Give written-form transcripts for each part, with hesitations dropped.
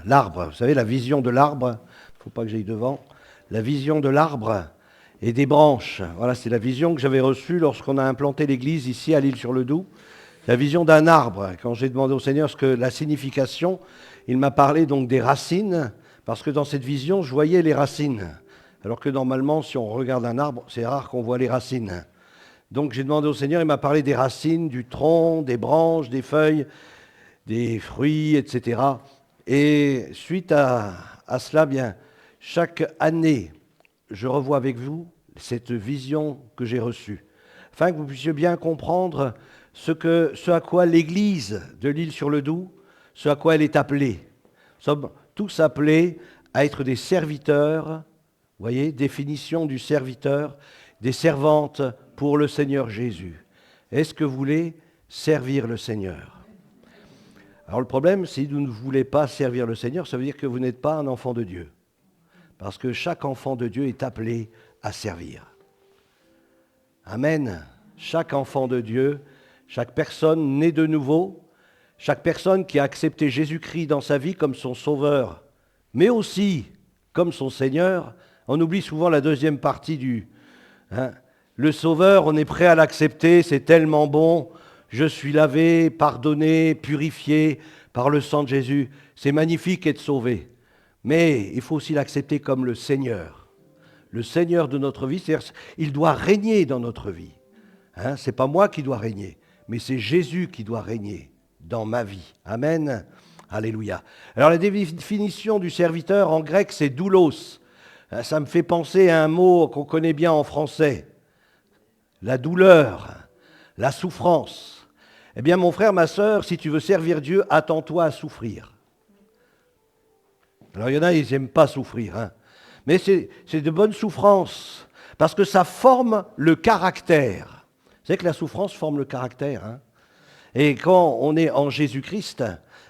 l'arbre, vous savez, la vision de l'arbre, il ne faut pas que j'aille devant, la vision de l'arbre et des branches. Voilà, c'est la vision que j'avais reçue lorsqu'on a implanté l'église ici à l'Île-sur-le-Doubs. La vision d'un arbre. Quand j'ai demandé au Seigneur ce que la signification, il m'a parlé donc des racines, parce que dans cette vision, je voyais les racines. Alors que normalement, si on regarde un arbre, c'est rare qu'on voit les racines. Donc j'ai demandé au Seigneur, il m'a parlé des racines, du tronc, des branches, des feuilles, des fruits, etc. Et suite à cela, bien, chaque année, je revois avec vous cette vision que j'ai reçue, afin que vous puissiez bien comprendre ce à quoi l'Église de l'Île-sur-le-Doubs, ce à quoi elle est appelée. Nous sommes tous appelés à être des serviteurs, vous voyez, définition du serviteur, des servantes pour le Seigneur Jésus. Est-ce que vous voulez servir le Seigneur ? Alors le problème, si vous ne voulez pas servir le Seigneur, ça veut dire que vous n'êtes pas un enfant de Dieu. Parce que chaque enfant de Dieu est appelé à servir. Amen. Chaque enfant de Dieu, chaque personne née de nouveau, chaque personne qui a accepté Jésus-Christ dans sa vie comme son sauveur, mais aussi comme son Seigneur, on oublie souvent la deuxième partie du... Le sauveur, on est prêt à l'accepter, c'est tellement bon, je suis lavé, pardonné, purifié par le sang de Jésus. C'est magnifique d'être sauvé. Mais il faut aussi l'accepter comme le Seigneur de notre vie, c'est-à-dire il doit régner dans notre vie. Ce n'est pas moi qui dois régner, mais c'est Jésus qui doit régner dans ma vie. Amen. Alléluia. Alors la définition du serviteur en grec, c'est doulos. Ça me fait penser à un mot qu'on connaît bien en français. La douleur, la souffrance. Eh bien mon frère, ma sœur, si tu veux servir Dieu, attends-toi à souffrir. Alors il y en a, ils n'aiment pas souffrir, mais c'est de bonnes souffrances, parce que ça forme le caractère. Vous savez que la souffrance forme le caractère. Et quand on est en Jésus-Christ,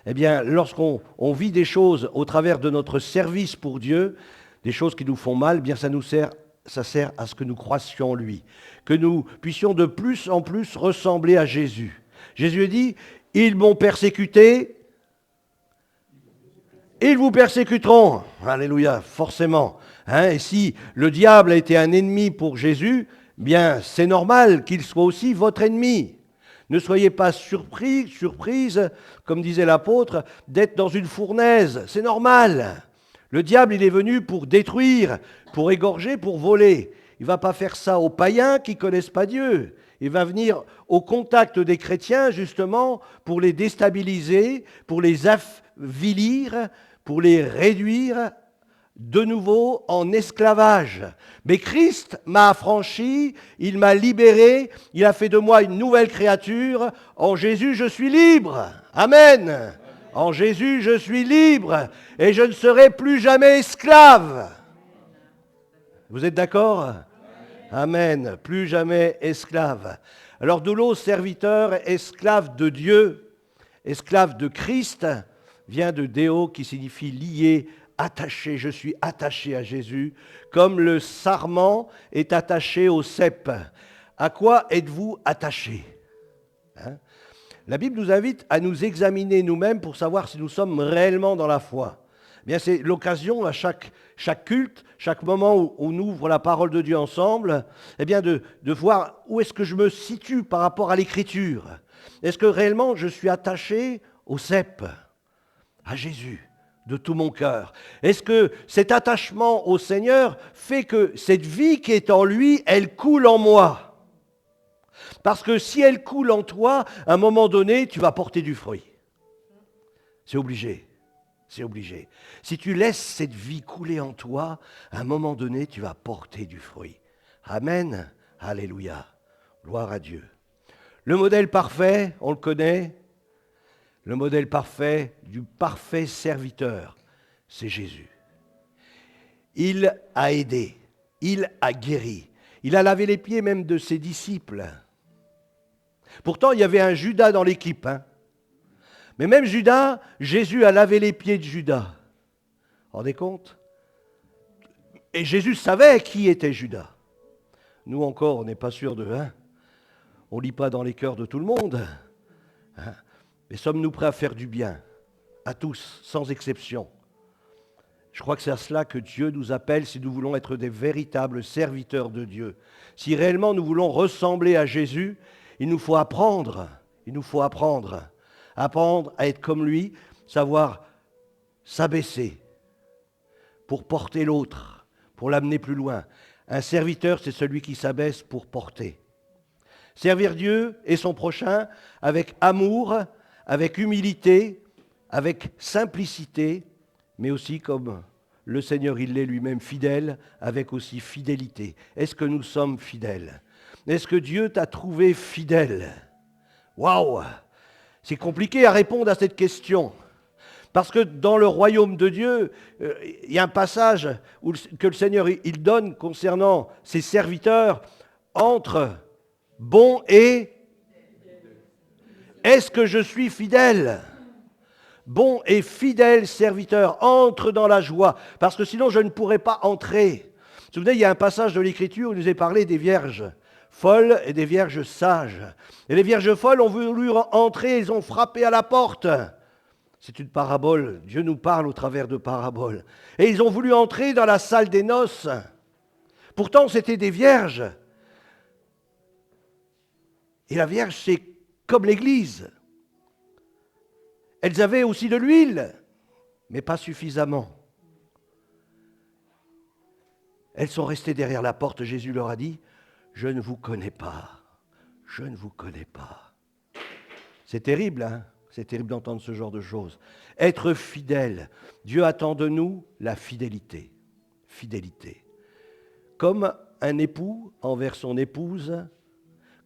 eh bien, lorsqu'on vit des choses au travers de notre service pour Dieu, des choses qui nous font mal, eh bien ça sert à ce que nous croissions en lui, que nous puissions de plus en plus ressembler à Jésus. Jésus dit, ils m'ont persécuté, ils vous persécuteront. Alléluia, forcément. Et si le diable a été un ennemi pour Jésus, bien c'est normal qu'il soit aussi votre ennemi. Ne soyez pas surprise, comme disait l'apôtre, d'être dans une fournaise. C'est normal. Le diable, il est venu pour détruire, pour égorger, pour voler. Il ne va pas faire ça aux païens qui ne connaissent pas Dieu. Il va venir au contact des chrétiens, justement, pour les déstabiliser, pour les avilir, pour les réduire de nouveau en esclavage. Mais Christ m'a affranchi, il m'a libéré, il a fait de moi une nouvelle créature. En Jésus, je suis libre. Amen. En Jésus, je suis libre et je ne serai plus jamais esclave. Vous êtes d'accord ? Amen. Plus jamais esclave. Alors, doulos, serviteur, esclave de Dieu, esclave de Christ, vient de Déo qui signifie lié, attaché. Je suis attaché à Jésus, comme le sarment est attaché au cep. À quoi êtes-vous attaché ? La Bible nous invite à nous examiner nous-mêmes pour savoir si nous sommes réellement dans la foi. Eh bien, c'est l'occasion à chaque culte, chaque moment où on ouvre la parole de Dieu ensemble, eh bien de voir où est-ce que je me situe par rapport à l'Écriture. Est-ce que réellement je suis attaché au cep, à Jésus, de tout mon cœur? Est-ce que cet attachement au Seigneur fait que cette vie qui est en lui, elle coule en moi? Parce que si elle coule en toi, à un moment donné, tu vas porter du fruit. C'est obligé. C'est obligé. Si tu laisses cette vie couler en toi, à un moment donné, tu vas porter du fruit. Amen. Alléluia. Gloire à Dieu. Le modèle parfait, on le connaît. Le modèle parfait du parfait serviteur, c'est Jésus. Il a aidé, il a guéri, il a lavé les pieds même de ses disciples. Pourtant, il y avait un Judas dans l'équipe. Mais même Judas, Jésus a lavé les pieds de Judas. Vous vous rendez compte ? Et Jésus savait qui était Judas. Nous encore, on n'est pas sûr de... on ne lit pas dans les cœurs de tout le monde. Mais sommes-nous prêts à faire du bien ? À tous, sans exception. Je crois que c'est à cela que Dieu nous appelle si nous voulons être des véritables serviteurs de Dieu. Si réellement nous voulons ressembler à Jésus, il nous faut apprendre. Il nous faut apprendre. Apprendre à être comme lui, savoir s'abaisser pour porter l'autre, pour l'amener plus loin. Un serviteur, c'est celui qui s'abaisse pour porter. Servir Dieu et son prochain avec amour, avec humilité, avec simplicité, mais aussi comme le Seigneur, il l'est lui-même fidèle, avec aussi fidélité. Est-ce que nous sommes fidèles? Est-ce que Dieu t'a trouvé fidèle? Waouh! C'est compliqué à répondre à cette question. Parce que dans le royaume de Dieu, il y a un passage que le Seigneur il donne concernant ses serviteurs entre bon et... Est-ce que je suis fidèle? Bon et fidèle serviteur, entre dans la joie, parce que sinon je ne pourrais pas entrer. Vous vous souvenez, il y a un passage de l'Écriture où il nous est parlé des vierges folles et des vierges sages. Et les vierges folles ont voulu entrer, ils ont frappé à la porte. C'est une parabole, Dieu nous parle au travers de paraboles. Et ils ont voulu entrer dans la salle des noces. Pourtant, c'était des vierges. Et la vierge, c'est comme l'Église. Elles avaient aussi de l'huile, mais pas suffisamment. Elles sont restées derrière la porte. Jésus leur a dit, « Je ne vous connais pas. Je ne vous connais pas. » C'est terrible, hein? C'est terrible d'entendre ce genre de choses. Être fidèle. Dieu attend de nous la fidélité. Fidélité. Comme un époux envers son épouse,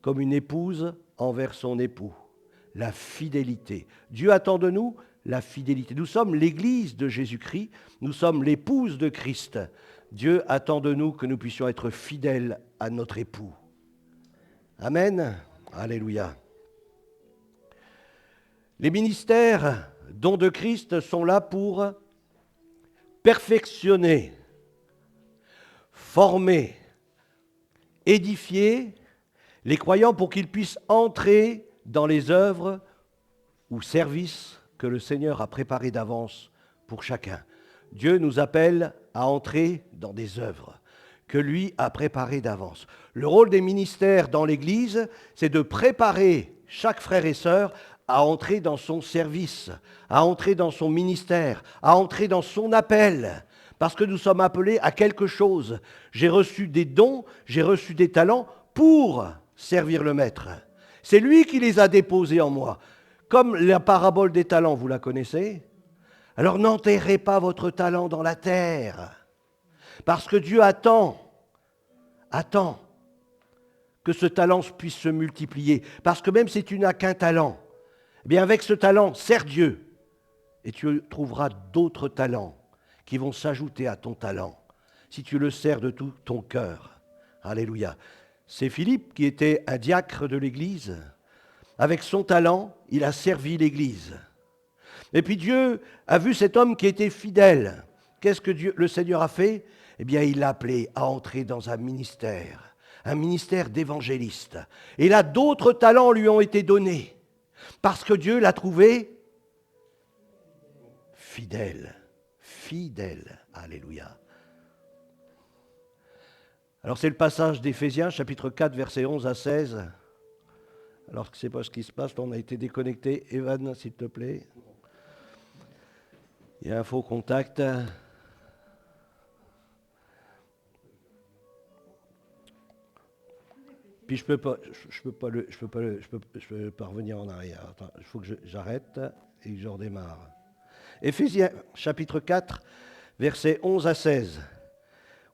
comme une épouse envers son époux. La fidélité. Dieu attend de nous la fidélité. Nous sommes l'Église de Jésus-Christ, nous sommes l'épouse de Christ. Dieu attend de nous que nous puissions être fidèles à notre époux. Amen. Alléluia. Les ministères, dons de Christ, sont là pour perfectionner, former, édifier les croyants pour qu'ils puissent entrer dans les œuvres ou services que le Seigneur a préparés d'avance pour chacun. Dieu nous appelle à entrer dans des œuvres que lui a préparées d'avance. Le rôle des ministères dans l'Église, c'est de préparer chaque frère et sœur à entrer dans son service, à entrer dans son ministère, à entrer dans son appel, parce que nous sommes appelés à quelque chose. J'ai reçu des dons, j'ai reçu des talents pour servir le Maître. C'est lui qui les a déposés en moi. Comme la parabole des talents, vous la connaissez? Alors n'enterrez pas votre talent dans la terre, parce que Dieu attend que ce talent puisse se multiplier, parce que même si tu n'as qu'un talent, eh bien avec ce talent, sers Dieu, et tu trouveras d'autres talents qui vont s'ajouter à ton talent, si tu le sers de tout ton cœur. Alléluia. C'est Philippe qui était un diacre de l'Église. Avec son talent, il a servi l'Église. Et puis Dieu a vu cet homme qui était fidèle. Qu'est-ce que le Seigneur a fait? Eh bien, il l'a appelé à entrer dans un ministère d'évangéliste. Et là, d'autres talents lui ont été donnés, parce que Dieu l'a trouvé fidèle. Fidèle. Alléluia. Alors c'est le passage d'Éphésiens, chapitre 4, versets 11 à 16. Alors que ce n'est pas ce qui se passe, on a été déconnecté. Evan, s'il te plaît. Il y a un faux contact. Puis je peux pas revenir en arrière. Attends, il faut que j'arrête et que je redémarre. Éphésiens, chapitre 4, versets 11 à 16.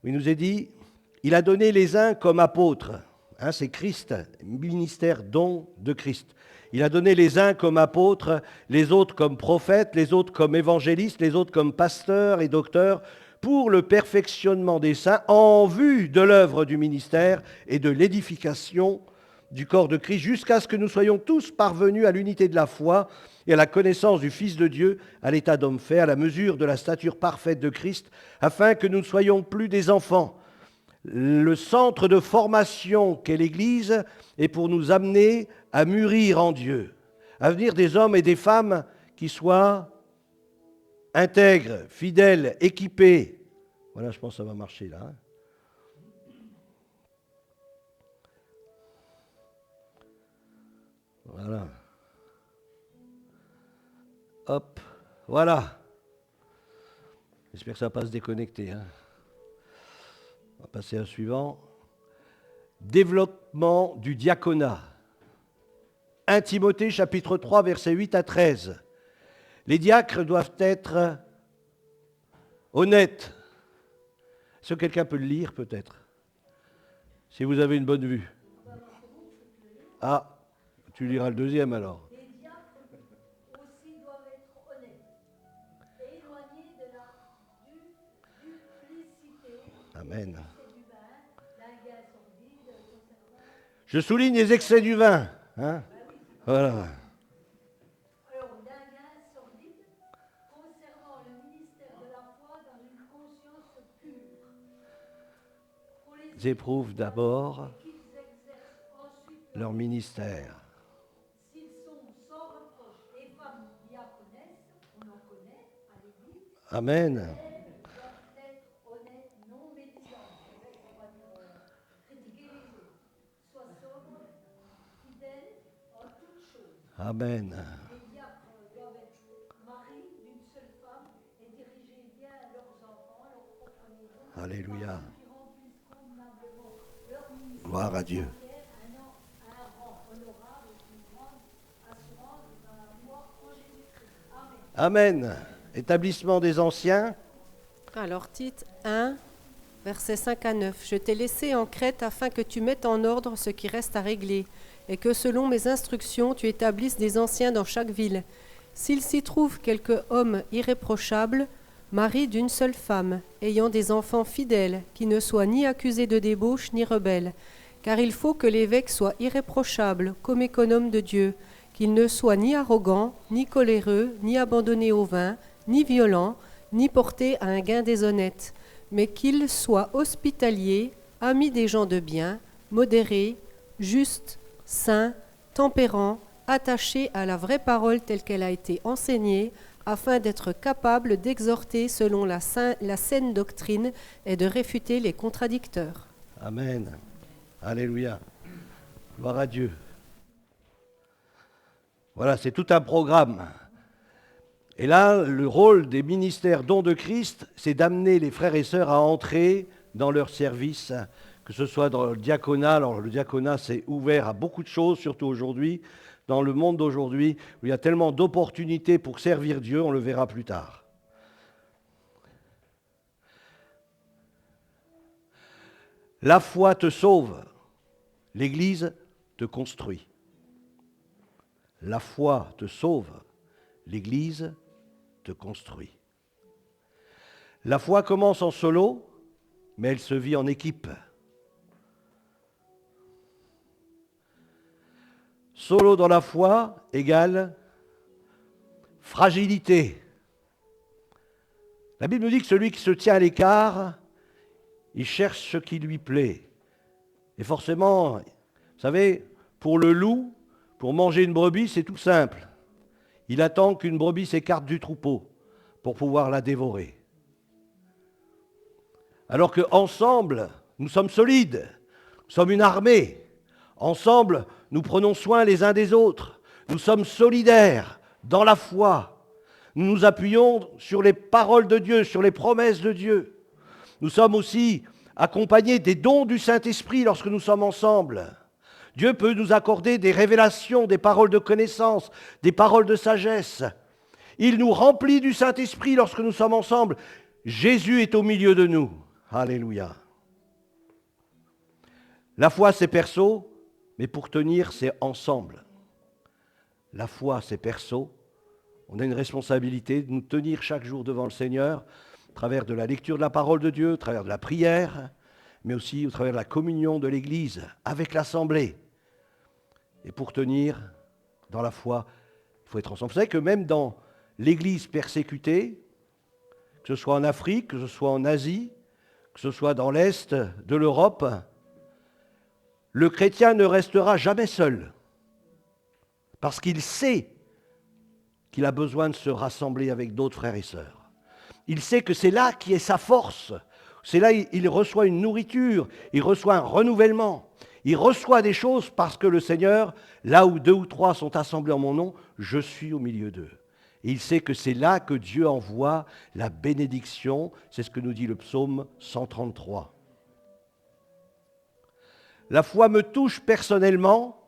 Où il nous est dit, il a donné les uns comme apôtres. C'est Christ, ministère, don de Christ. Il a donné les uns comme apôtres, les autres comme prophètes, les autres comme évangélistes, les autres comme pasteurs et docteurs, pour le perfectionnement des saints, en vue de l'œuvre du ministère et de l'édification du corps de Christ, jusqu'à ce que nous soyons tous parvenus à l'unité de la foi et à la connaissance du Fils de Dieu, à l'état d'homme fait, à la mesure de la stature parfaite de Christ, afin que nous ne soyons plus des enfants. Le centre de formation qu'est l'Église est pour nous amener à mûrir en Dieu, à devenir des hommes et des femmes qui soient intègre, fidèle, équipé. Voilà, je pense que ça va marcher là. Hein. Voilà. Hop, voilà. J'espère que ça ne va pas se déconnecter. Hein. On va passer à un suivant. Développement du diaconat. 1 Timothée chapitre 3 versets 8 à 13. Les diacres doivent être honnêtes. Est-ce que quelqu'un peut le lire peut-être? Si vous avez une bonne vue. Ah, tu liras le deuxième alors. Les diacres aussi doivent être honnêtes et éloignés de la duplicité, Amen. du vin, d'un gain sordide, concernant. Je souligne les excès du vin. Hein? Voilà. Alors, d'un gain sordide concernant le ministère de la foi dans une conscience pure. Pour les Ils éprouvent d'abord qu'ils exercent ensuite leur ministère. s'ils sont sans reproche et femmes diaconesses, on en connaît à l'église, Amen. doivent être honnêtes, non médisantes, c'est-à-dire on va dire critiquer les autres, soient sobres, fidèles en toutes choses. Amen. Les diacres doivent être maris d'une seule femme et diriger bien leurs enfants, leur propre maison, Alléluia. qui remplissent convenablement leur ministère Gloire à Dieu. un rang honorable et une grande assurance dans la foi en Jésus-Christ. Amen. Amen. Établissement des anciens. Alors, Tite 1, versets 5 à 9. Je t'ai laissé en Crète afin que tu mettes en ordre ce qui reste à régler, et que selon mes instructions, tu établisses des anciens dans chaque ville. S'il s'y trouve quelque homme irréprochable, mari d'une seule femme, ayant des enfants fidèles, qui ne soient ni accusés de débauche ni rebelles, car il faut que l'évêque soit irréprochable, comme économe de Dieu, qu'il ne soit ni arrogant, ni coléreux, ni abandonné au vin, ni violent, ni porté à un gain déshonnête, mais qu'il soit hospitalier, ami des gens de bien, modéré, juste, saint, tempérant, attaché à la vraie parole telle qu'elle a été enseignée, afin d'être capable d'exhorter selon la saine doctrine et de réfuter les contradicteurs. Amen. Alléluia. Gloire à Dieu. Voilà, c'est tout un programme. Et là, le rôle des ministères dons de Christ, c'est d'amener les frères et sœurs à entrer dans leur service, que ce soit dans le diaconat. Alors le diaconat, c'est ouvert à beaucoup de choses, surtout aujourd'hui, dans le monde d'aujourd'hui, où il y a tellement d'opportunités pour servir Dieu, on le verra plus tard. La foi te sauve, l'Église te construit. La foi te sauve, l'Église te construit. La foi commence en solo, mais elle se vit en équipe. Solo dans la foi égale fragilité. La Bible nous dit que celui qui se tient à l'écart, il cherche ce qui lui plaît. Et forcément, vous savez, pour le loup, pour manger une brebis, c'est tout simple. Il attend qu'une brebis s'écarte du troupeau pour pouvoir la dévorer. Alors qu'ensemble, nous sommes solides, nous sommes une armée. Ensemble, nous prenons soin les uns des autres. Nous sommes solidaires dans la foi. Nous nous appuyons sur les paroles de Dieu, sur les promesses de Dieu. Nous sommes aussi accompagnés des dons du Saint-Esprit lorsque nous sommes ensemble. Dieu peut nous accorder des révélations, des paroles de connaissance, des paroles de sagesse. Il nous remplit du Saint-Esprit lorsque nous sommes ensemble. Jésus est au milieu de nous. Alléluia. La foi, c'est perso, mais pour tenir, c'est ensemble. La foi, c'est perso. On a une responsabilité de nous tenir chaque jour devant le Seigneur, à travers de la lecture de la parole de Dieu, à travers de la prière, mais aussi au travers de la communion de l'Église, avec l'Assemblée. Et pour tenir dans la foi, il faut être ensemble. Vous savez que même dans l'Église persécutée, que ce soit en Afrique, que ce soit en Asie, que ce soit dans l'Est de l'Europe, le chrétien ne restera jamais seul, parce qu'il sait qu'il a besoin de se rassembler avec d'autres frères et sœurs. il sait que c'est là qui est sa force. C'est là il reçoit une nourriture, il reçoit un renouvellement. Il reçoit des choses parce que le Seigneur, là où 2 ou 3 sont assemblés en mon nom, je suis au milieu d'eux. Et il sait que c'est là que Dieu envoie la bénédiction. C'est ce que nous dit le psaume 133. La foi me touche personnellement.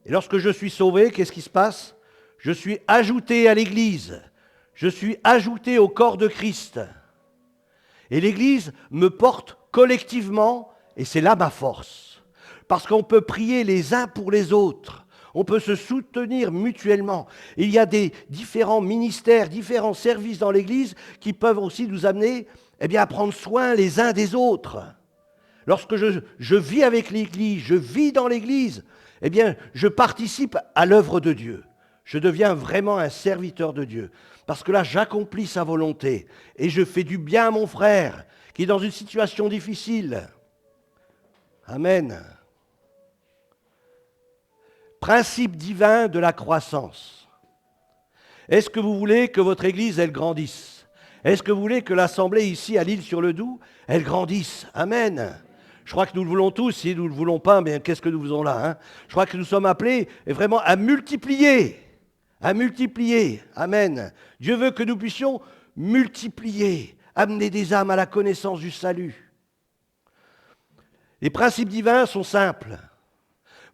Et lorsque je suis sauvé, qu'est-ce qui se passe? Je suis ajouté à l'Église. Je suis ajouté au corps de Christ. Et l'Église me porte collectivement, et c'est là ma force. Parce qu'on peut prier les uns pour les autres. On peut se soutenir mutuellement. Il y a des différents ministères, différents services dans l'Église qui peuvent aussi nous amener à prendre soin les uns des autres. Lorsque je vis avec l'Église, je vis dans l'Église, je participe à l'œuvre de Dieu. Je deviens vraiment un serviteur de Dieu. Parce que là, j'accomplis sa volonté et je fais du bien à mon frère qui est dans une situation difficile. Amen. Principe divin de la croissance. Est-ce que vous voulez que votre Église, elle grandisse? Est-ce que vous voulez que l'Assemblée ici à l'Île-sur-le-Doubs, elle grandisse? Amen. Je crois que nous le voulons tous. Si nous ne le voulons pas, mais qu'est-ce que nous faisons là? Je crois que nous sommes appelés vraiment à multiplier. À multiplier. Amen. Dieu veut que nous puissions multiplier, amener des âmes à la connaissance du salut. Les principes divins sont simples.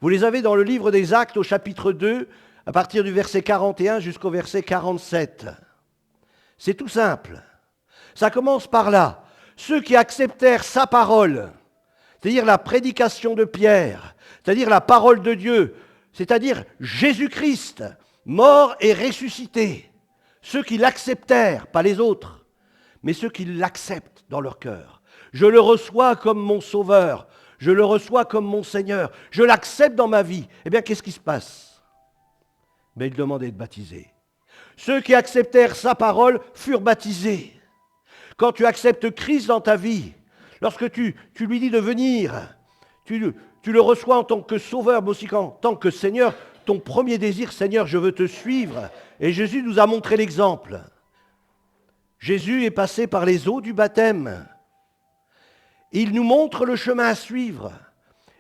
Vous les avez dans le livre des Actes au chapitre 2, à partir du verset 41 jusqu'au verset 47. C'est tout simple. Ça commence par là. Ceux qui acceptèrent sa parole, c'est-à-dire la prédication de Pierre, c'est-à-dire la parole de Dieu, c'est-à-dire Jésus-Christ, mort et ressuscité. Ceux qui l'acceptèrent, pas les autres, mais ceux qui l'acceptent dans leur cœur. Je le reçois comme mon sauveur, je le reçois comme mon Seigneur, je l'accepte dans ma vie. Qu'est-ce qui se passe? Il demandait d'être baptisé. Ceux qui acceptèrent sa parole furent baptisés. Quand tu acceptes Christ dans ta vie, lorsque tu lui dis de venir, tu le reçois en tant que sauveur, mais aussi en tant que Seigneur, ton premier désir, Seigneur, je veux te suivre. Et Jésus nous a montré l'exemple. Jésus est passé par les eaux du baptême. Il nous montre le chemin à suivre.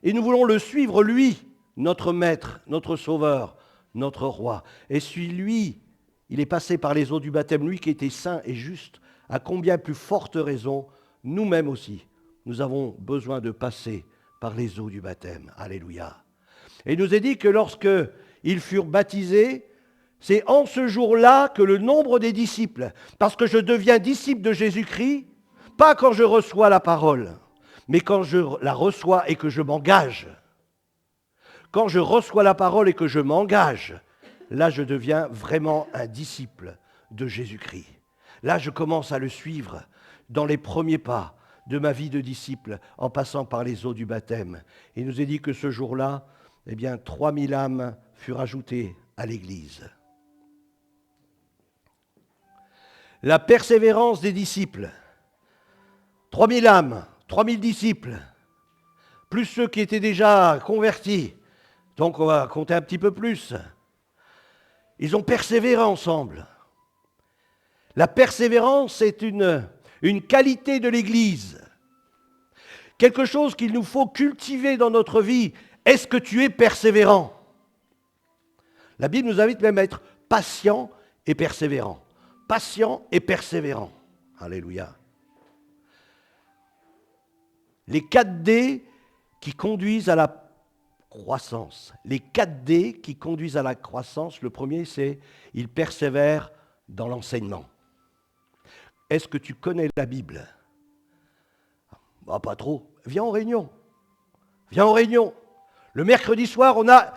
Et nous voulons le suivre, lui, notre Maître, notre Sauveur, notre Roi. Et si lui, il est passé par les eaux du baptême, lui qui était saint et juste, à combien plus forte raison, nous-mêmes aussi, nous avons besoin de passer par les eaux du baptême. Alléluia. Et il nous est dit que lorsque ils furent baptisés, c'est en ce jour-là que le nombre des disciples, parce que je deviens disciple de Jésus-Christ, pas quand je reçois la parole, mais quand je la reçois et que je m'engage. Quand je reçois la parole et que je m'engage, là je deviens vraiment un disciple de Jésus-Christ. Là je commence à le suivre dans les premiers pas de ma vie de disciple en passant par les eaux du baptême. Il nous est dit que ce jour-là, 3000 âmes furent ajoutées à l'Église. La persévérance des disciples. 3000 âmes, 3000 disciples, plus ceux qui étaient déjà convertis. Donc on va compter un petit peu plus. Ils ont persévéré ensemble. La persévérance est une qualité de l'Église. Quelque chose qu'il nous faut cultiver dans notre vie. Est-ce que tu es persévérant? La Bible nous invite même à être patient et persévérant. Patient et persévérant. Alléluia. Les 4 D qui conduisent à la croissance. Les 4 D qui conduisent à la croissance, le premier c'est « ils persévèrent dans l'enseignement ». Est-ce que tu connais la Bible? Pas trop. Viens en réunion. Viens en réunion. Le mercredi soir, on a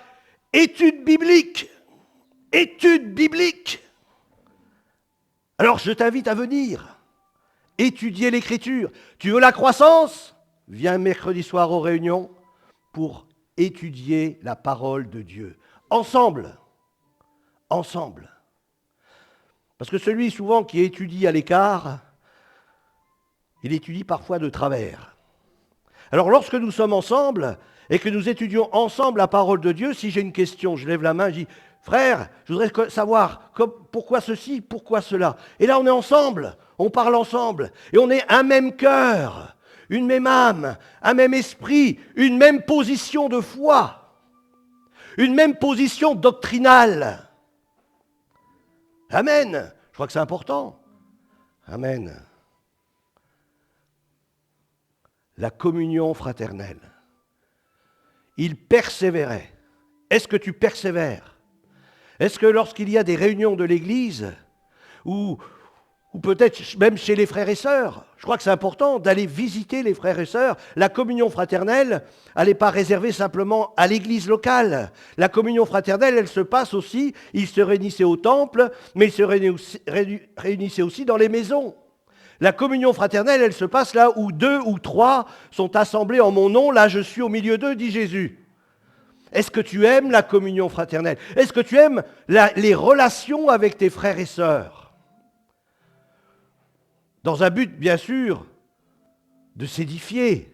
étude biblique. Étude biblique. Alors je t'invite à venir étudier l'Écriture. Tu veux la croissance? Viens mercredi soir aux réunions pour étudier la parole de Dieu. Ensemble. Ensemble. Parce que celui souvent qui étudie à l'écart, il étudie parfois de travers. Alors lorsque nous sommes ensemble et que nous étudions ensemble la parole de Dieu, si j'ai une question, je lève la main, je dis, frère, je voudrais savoir pourquoi ceci, pourquoi cela. Et là, on est ensemble, on parle ensemble, et on est un même cœur, une même âme, un même esprit, une même position de foi, une même position doctrinale. Amen. Je crois que c'est important. Amen. La communion fraternelle. Il persévérait. Est-ce que tu persévères? Est-ce que lorsqu'il y a des réunions de l'Église, ou peut-être même chez les frères et sœurs, je crois que c'est important d'aller visiter les frères et sœurs. La communion fraternelle, elle n'est pas réservée simplement à l'Église locale. La communion fraternelle, elle se passe aussi, ils se réunissaient au temple, mais ils se réunissaient aussi dans les maisons. La communion fraternelle, elle se passe là où 2 ou 3 sont assemblés en mon nom. Là, je suis au milieu d'eux, dit Jésus. Est-ce que tu aimes la communion fraternelle? Est-ce que tu aimes les relations avec tes frères et sœurs? Dans un but, bien sûr, de s'édifier.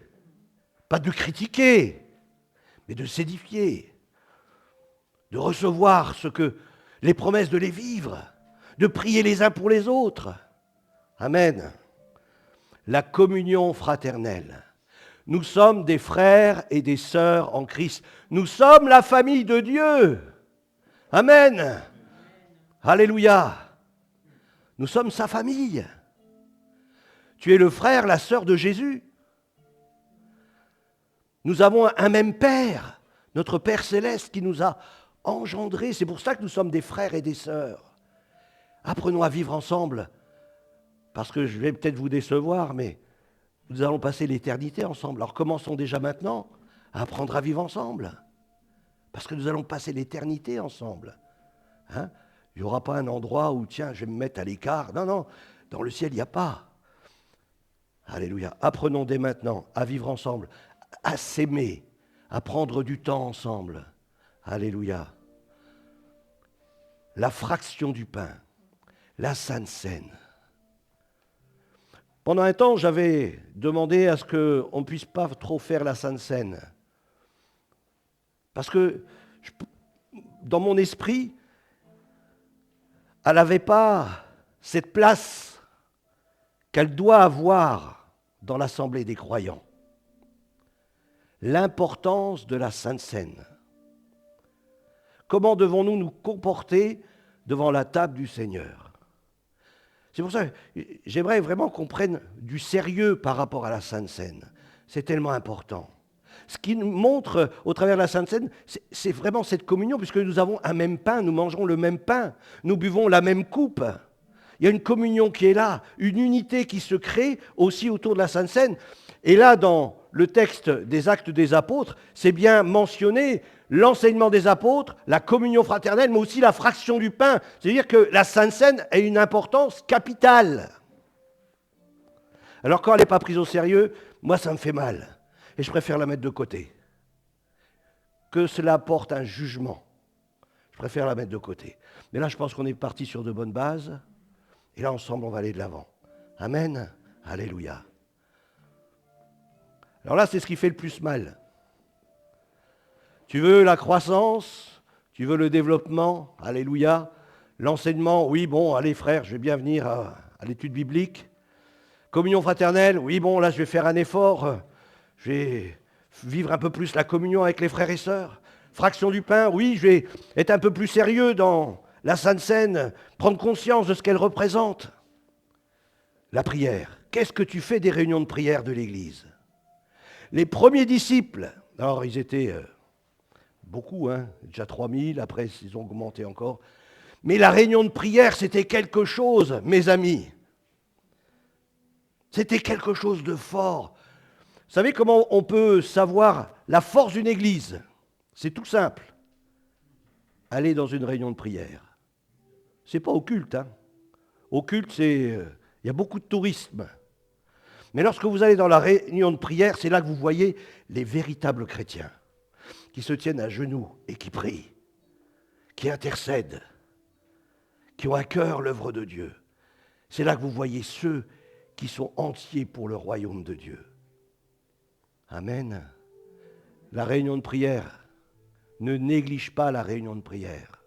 Pas de critiquer, mais de s'édifier. De recevoir les promesses de les vivre. De prier les uns pour les autres. Amen. La communion fraternelle. Nous sommes des frères et des sœurs en Christ. Nous sommes la famille de Dieu. Amen. Alléluia. Nous sommes sa famille. Tu es le frère, la sœur de Jésus. Nous avons un même Père, notre Père céleste qui nous a engendrés. C'est pour ça que nous sommes des frères et des sœurs. Apprenons à vivre ensemble. Parce que je vais peut-être vous décevoir, mais nous allons passer l'éternité ensemble. Alors commençons déjà maintenant à apprendre à vivre ensemble. Parce que nous allons passer l'éternité ensemble. Hein? Il n'y aura pas un endroit où, tiens, je vais me mettre à l'écart. Non, non, dans le ciel, il n'y a pas. Alléluia. Apprenons dès maintenant à vivre ensemble, à s'aimer, à prendre du temps ensemble. Alléluia. La fraction du pain, la Sainte Seine. Pendant un temps, j'avais demandé à ce qu'on ne puisse pas trop faire la Sainte Seine. Parce que, dans mon esprit, elle n'avait pas cette place qu'elle doit avoir dans l'Assemblée des croyants. L'importance de la Sainte Seine. Comment devons-nous nous comporter devant la table du Seigneur? C'est pour ça que j'aimerais vraiment qu'on prenne du sérieux par rapport à la Sainte Seine. C'est tellement important. Ce qui nous montre au travers de la Sainte Seine, c'est vraiment cette communion, puisque nous avons un même pain, nous mangeons le même pain, nous buvons la même coupe. Il y a une communion qui est là, une unité qui se crée aussi autour de la Sainte Seine. Et là, dans le texte des Actes des Apôtres, c'est bien mentionné l'enseignement des apôtres, la communion fraternelle, mais aussi la fraction du pain. C'est-à-dire que la Sainte Seine a une importance capitale. Alors quand elle n'est pas prise au sérieux, moi ça me fait mal. Et je préfère la mettre de côté. Que cela apporte un jugement. Je préfère la mettre de côté. Mais là, je pense qu'on est parti sur de bonnes bases. Et là, ensemble, on va aller de l'avant. Amen. Alléluia. Alors là, c'est ce qui fait le plus mal. Tu veux la croissance, tu veux le développement, alléluia. L'enseignement, oui, bon, allez frère, je vais bien venir à l'étude biblique. Communion fraternelle, oui, bon, là, je vais faire un effort. Je vais vivre un peu plus la communion avec les frères et sœurs. Fraction du pain, oui, je vais être un peu plus sérieux dans la Sainte Seine, prendre conscience de ce qu'elle représente. La prière. Qu'est-ce que tu fais des réunions de prière de l'Église? Les premiers disciples, alors ils étaient beaucoup, déjà 3000, après ils ont augmenté encore. Mais la réunion de prière, c'était quelque chose, mes amis. C'était quelque chose de fort. Vous savez comment on peut savoir la force d'une église? C'est tout simple. Aller dans une réunion de prière. C'est pas au culte. Au culte, il y a beaucoup de tourisme. Mais lorsque vous allez dans la réunion de prière, c'est là que vous voyez les véritables chrétiens qui se tiennent à genoux et qui prient, qui intercèdent, qui ont à cœur l'œuvre de Dieu. C'est là que vous voyez ceux qui sont entiers pour le royaume de Dieu. Amen. La réunion de prière, ne néglige pas la réunion de prière.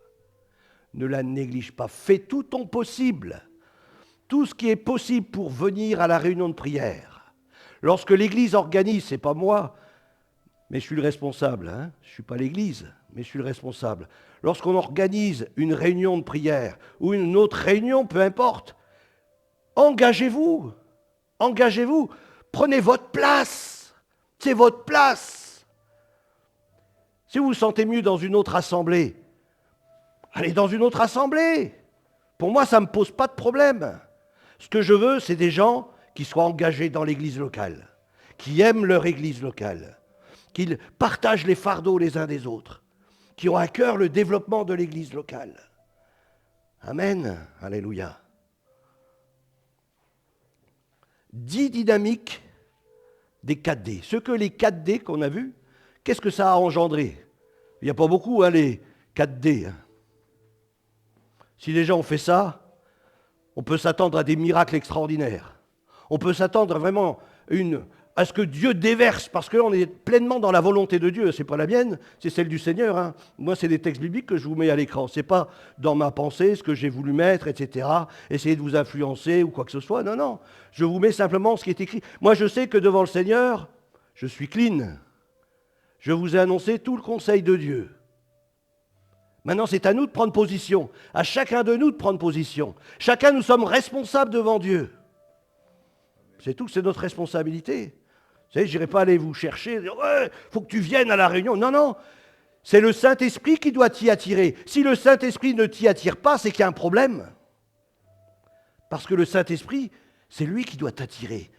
Ne la néglige pas. Fais tout ton possible. Tout ce qui est possible pour venir à la réunion de prière. Lorsque l'Église organise, ce n'est pas moi, mais je suis le responsable. Hein? Je ne suis pas l'Église, mais je suis le responsable. Lorsqu'on organise une réunion de prière ou une autre réunion, peu importe, engagez-vous. Engagez-vous. Prenez votre place. C'est votre place. Si vous vous sentez mieux dans une autre assemblée, allez dans une autre assemblée. Pour moi, ça ne me pose pas de problème. Ce que je veux, c'est des gens qui soient engagés dans l'église locale, qui aiment leur église locale, qui partagent les fardeaux les uns des autres, qui ont à cœur le développement de l'église locale. Amen. Alléluia. 10 dynamiques des 4D. Ce que les 4D qu'on a vus, qu'est-ce que ça a engendré? Il n'y a pas beaucoup, hein, les 4D. Hein. Si les gens ont fait ça, on peut s'attendre à des miracles extraordinaires. On peut s'attendre vraiment à ce que Dieu déverse, parce qu'on est pleinement dans la volonté de Dieu. Ce n'est pas la mienne, c'est celle du Seigneur. Hein. Moi, c'est des textes bibliques que je vous mets à l'écran. Ce n'est pas dans ma pensée, ce que j'ai voulu mettre, etc. Essayer de vous influencer ou quoi que ce soit. Non, non. Je vous mets simplement ce qui est écrit. Moi, je sais que devant le Seigneur, je suis clean. Je vous ai annoncé tout le conseil de Dieu. Maintenant, c'est à nous de prendre position, à chacun de nous de prendre position. Chacun, nous sommes responsables devant Dieu. C'est tout, c'est notre responsabilité. Vous savez, je n'irai pas aller vous chercher, dire, ouais, faut que tu viennes à la réunion. Non, non, c'est le Saint-Esprit qui doit t'y attirer. Si le Saint-Esprit ne t'y attire pas, c'est qu'il y a un problème. Parce que le Saint-Esprit, c'est lui qui doit t'attirer.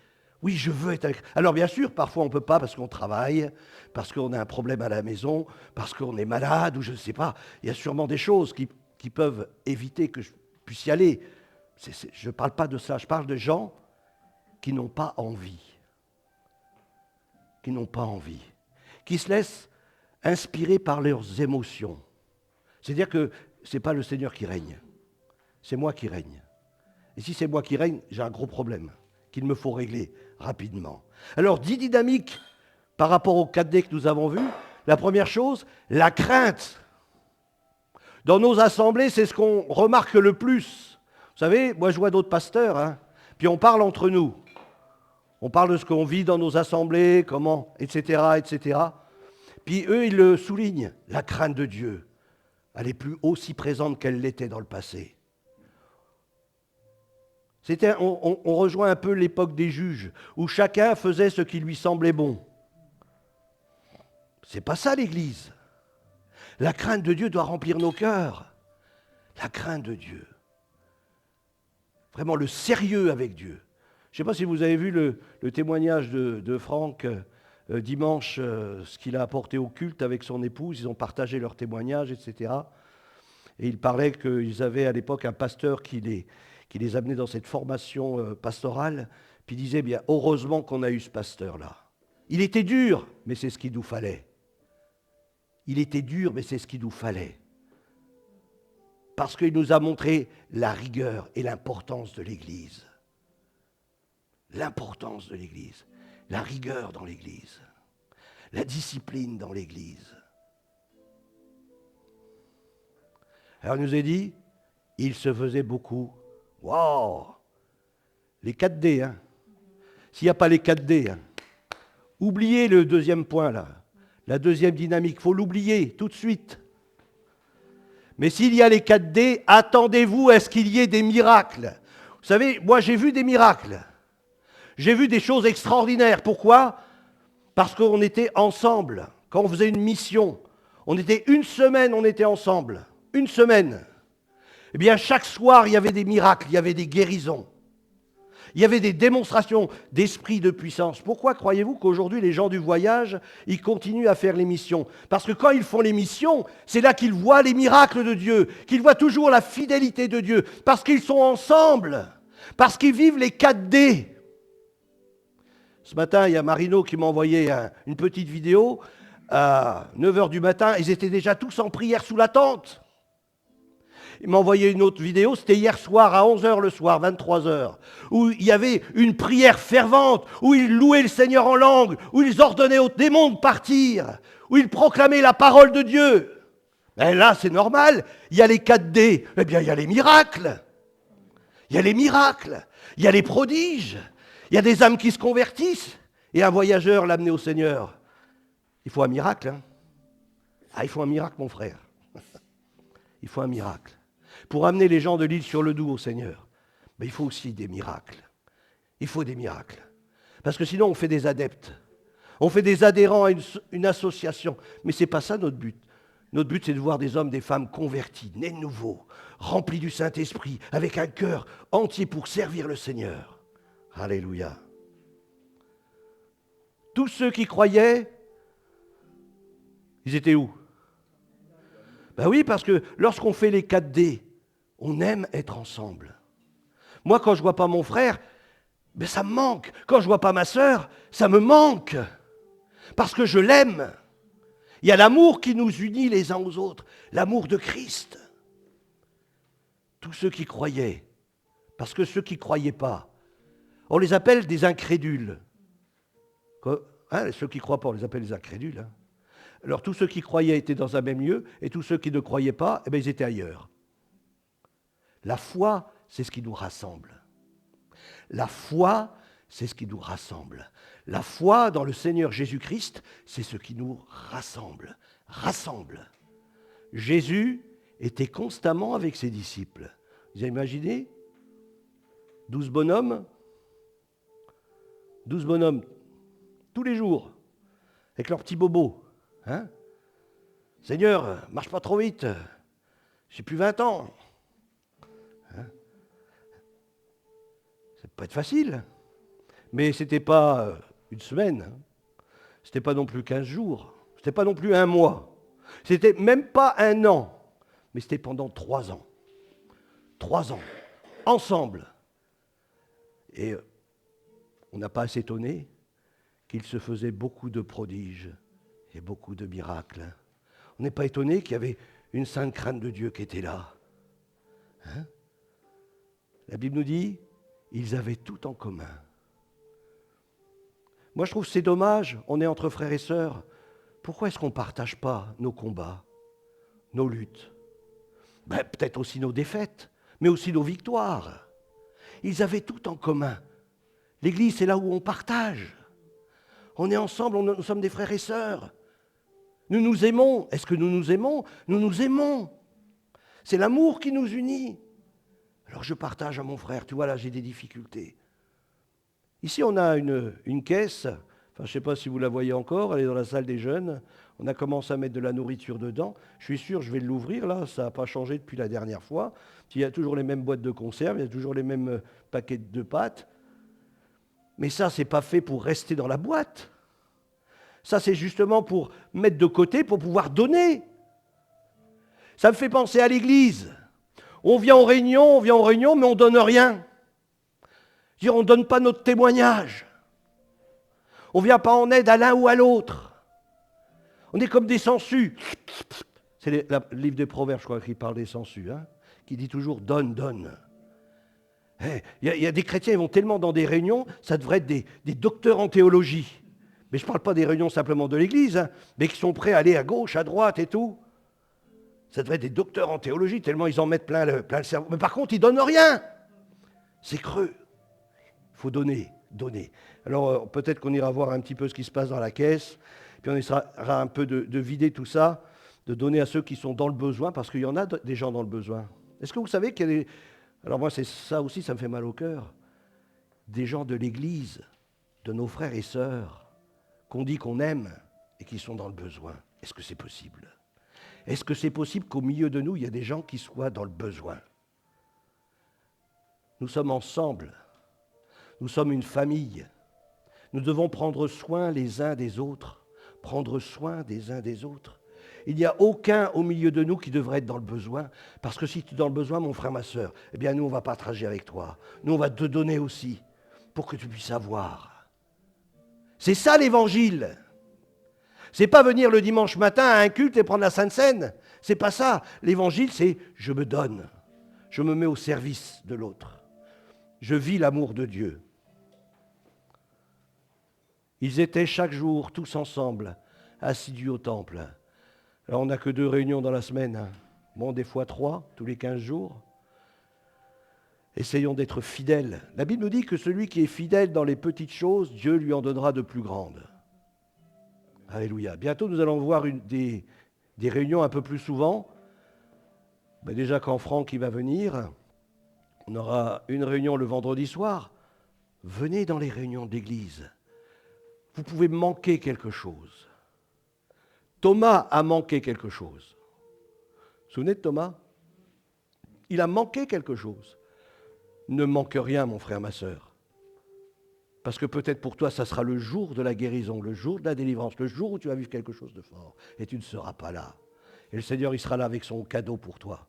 Oui, je veux être avec... Alors bien sûr, parfois on ne peut pas parce qu'on travaille, parce qu'on a un problème à la maison, parce qu'on est malade ou je ne sais pas. Il y a sûrement des choses qui peuvent éviter que je puisse y aller. Je ne parle pas de ça, je parle de gens qui n'ont pas envie. Qui n'ont pas envie. Qui se laissent inspirer par leurs émotions. C'est-à-dire que ce n'est pas le Seigneur qui règne, c'est moi qui règne. Et si c'est moi qui règne, j'ai un gros problème qu'il me faut régler rapidement. Alors, 10 dynamiques par rapport aux 4D que nous avons vus. La première chose, la crainte. Dans nos assemblées, c'est ce qu'on remarque le plus. Vous savez, moi je vois d'autres pasteurs, hein, puis on parle entre nous. On parle de ce qu'on vit dans nos assemblées, comment, etc., etc. Puis eux, ils le soulignent. La crainte de Dieu, elle n'est plus aussi présente qu'elle l'était dans le passé. On rejoint un peu l'époque des juges, où chacun faisait ce qui lui semblait bon. C'est pas ça l'Église. La crainte de Dieu doit remplir nos cœurs. La crainte de Dieu. Vraiment le sérieux avec Dieu. Je ne sais pas si vous avez vu le témoignage de Franck dimanche, ce qu'il a apporté au culte avec son épouse. Ils ont partagé leur témoignage, etc. Et il parlait qu'ils avaient à l'époque un pasteur qui les amenait dans cette formation pastorale, puis il disait, bien, heureusement qu'on a eu ce pasteur-là. Il était dur, mais c'est ce qu'il nous fallait. Il était dur, mais c'est ce qu'il nous fallait. Parce qu'il nous a montré la rigueur et l'importance de l'Église. L'importance de l'Église, la rigueur dans l'Église, la discipline dans l'Église. Alors il nous a dit, il se faisait beaucoup. Waouh! Les 4D, hein. S'il n'y a pas les 4D, hein. Oubliez le deuxième point là, la deuxième dynamique, il faut l'oublier tout de suite. Mais s'il y a les 4D, attendez-vous à ce qu'il y ait des miracles. Vous savez, moi j'ai vu des miracles. J'ai vu des choses extraordinaires. Pourquoi? Parce qu'on était ensemble. Quand on faisait une mission, on était une semaine, on était ensemble. Une semaine. Eh bien, chaque soir, il y avait des miracles, il y avait des guérisons. Il y avait des démonstrations d'esprit de puissance. Pourquoi croyez-vous qu'aujourd'hui, les gens du voyage, ils continuent à faire les missions? Parce que quand ils font les missions, c'est là qu'ils voient les miracles de Dieu, qu'ils voient toujours la fidélité de Dieu, parce qu'ils sont ensemble, parce qu'ils vivent les 4D. Ce matin, il y a Marino qui m'a envoyé une petite vidéo. À 9h du matin, ils étaient déjà tous en prière sous la tente. Il m'a envoyé une autre vidéo, c'était hier soir à 11h le soir, 23h, où il y avait une prière fervente, où ils louaient le Seigneur en langue, où ils ordonnaient aux démons de partir, où ils proclamaient la parole de Dieu. Et là, c'est normal. Il y a les 4D. Eh bien, il y a les miracles. Il y a les miracles. Il y a les prodiges. Il y a des âmes qui se convertissent. Et un voyageur l'a amené au Seigneur. Il faut un miracle. Hein. Ah, il faut un miracle, mon frère. Il faut un miracle. Pour amener les gens de l'île sur le Doubs au Seigneur, mais il faut aussi des miracles. Il faut des miracles. Parce que sinon, on fait des adeptes. On fait des adhérents à une association. Mais ce n'est pas ça notre but. Notre but, c'est de voir des hommes, des femmes convertis, nés de nouveau, remplis du Saint-Esprit, avec un cœur entier pour servir le Seigneur. Alléluia. Tous ceux qui croyaient, ils étaient où? Ben oui, parce que lorsqu'on fait les 4D, on aime être ensemble. Moi, quand je ne vois pas mon frère, ben ça me manque. Quand je ne vois pas ma sœur, ça me manque. Parce que je l'aime. Il y a l'amour qui nous unit les uns aux autres, l'amour de Christ. Tous ceux qui croyaient, parce que ceux qui ne croyaient pas, on les appelle des incrédules. Hein, ceux qui ne croient pas, on les appelle des incrédules. Hein. Alors tous ceux qui croyaient étaient dans un même lieu, et tous ceux qui ne croyaient pas, eh bien, ils étaient ailleurs. La foi, c'est ce qui nous rassemble. La foi, c'est ce qui nous rassemble. La foi dans le Seigneur Jésus-Christ, c'est ce qui nous rassemble. Rassemble. Jésus était constamment avec ses disciples. Vous avez imaginé 12 bonhommes, tous les jours, avec leurs petits bobos. Hein? Seigneur, marche pas trop vite, j'ai plus 20 ans. Hein? Ça peut pas être facile. Mais ce n'était pas une semaine, hein. Ce n'était pas non plus 15 jours, ce n'était pas non plus un mois, c'était même pas un an, mais c'était pendant 3 ans. 3 ans, ensemble. Et on n'a pas à s'étonner qu'il se faisait beaucoup de prodiges et beaucoup de miracles. On n'est pas étonné qu'il y avait une sainte crainte de Dieu qui était là. Hein? La Bible nous dit, ils avaient tout en commun. Moi, je trouve que c'est dommage, on est entre frères et sœurs. Pourquoi est-ce qu'on ne partage pas nos combats, nos luttes? Ben, peut-être aussi nos défaites, mais aussi nos victoires. Ils avaient tout en commun. L'Église, c'est là où on partage. On est ensemble, nous sommes des frères et sœurs. Nous nous aimons. Est-ce que nous nous aimons? Nous nous aimons. C'est l'amour qui nous unit. Alors je partage à mon frère, tu vois là, j'ai des difficultés. Ici, on a une caisse, enfin, je ne sais pas si vous la voyez encore, elle est dans la salle des jeunes. On a commencé à mettre de la nourriture dedans. Je suis sûr, je vais l'ouvrir, là, ça n'a pas changé depuis la dernière fois. Il y a toujours les mêmes boîtes de conserve, il y a toujours les mêmes paquets de pâtes. Mais ça, ce n'est pas fait pour rester dans la boîte. Ça, c'est justement pour mettre de côté, pour pouvoir donner. Ça me fait penser à l'église. On vient aux réunions, mais on ne donne rien. On ne donne pas notre témoignage. On ne vient pas en aide à l'un ou à l'autre. On est comme des sangsues. C'est le livre des Proverbes, je crois, qui parle des sangsues, hein, qui dit toujours « donne, donne ». Il y a des chrétiens, ils vont tellement dans des réunions, ça devrait être des docteurs en théologie. Mais je ne parle pas des réunions simplement de l'Église, hein, mais qui sont prêts à aller à gauche, à droite et tout. Ça devrait être des docteurs en théologie, tellement ils en mettent plein le cerveau. Mais par contre, ils ne donnent rien. C'est creux. Il faut donner, donner. Alors peut-être qu'on ira voir un petit peu ce qui se passe dans la caisse, puis on essaiera un peu de vider tout ça, de donner à ceux qui sont dans le besoin, parce qu'il y en a des gens dans le besoin. Est-ce que vous savez qu'il y a des... Alors moi, c'est ça aussi, ça me fait mal au cœur. Des gens de l'Église, de nos frères et sœurs, qu'on dit qu'on aime et qui sont dans le besoin. Est-ce que c'est possible? Est-ce que c'est possible qu'au milieu de nous, il y a des gens qui soient dans le besoin? Nous sommes ensemble. Nous sommes une famille. Nous devons prendre soin les uns des autres. Prendre soin des uns des autres. Il n'y a aucun au milieu de nous qui devrait être dans le besoin, parce que si tu es dans le besoin, mon frère, ma sœur, eh bien nous, on va partager avec toi. Nous, on va te donner aussi, pour que tu puisses avoir. C'est ça l'évangile. C'est pas venir le dimanche matin à un culte et prendre la Sainte Seine. C'est pas ça. L'évangile, c'est je me donne. Je me mets au service de l'autre. Je vis l'amour de Dieu. Ils étaient chaque jour tous ensemble, assidus au temple, Alors on n'a que 2 réunions dans la semaine. Hein. Bon, des fois 3, tous les 15 jours. Essayons d'être fidèles. La Bible nous dit que celui qui est fidèle dans les petites choses, Dieu lui en donnera de plus grandes. Alléluia. Bientôt, nous allons voir des réunions un peu plus souvent. Ben déjà, quand Franck il va venir, on aura une réunion le vendredi soir. Venez dans les réunions d'église. Vous pouvez manquer quelque chose. Thomas a manqué quelque chose. Vous vous souvenez de Thomas? Il a manqué quelque chose. Ne manque rien, mon frère, ma sœur. Parce que peut-être pour toi, ça sera le jour de la guérison, le jour de la délivrance, le jour où tu vas vivre quelque chose de fort. Et tu ne seras pas là. Et le Seigneur, il sera là avec son cadeau pour toi.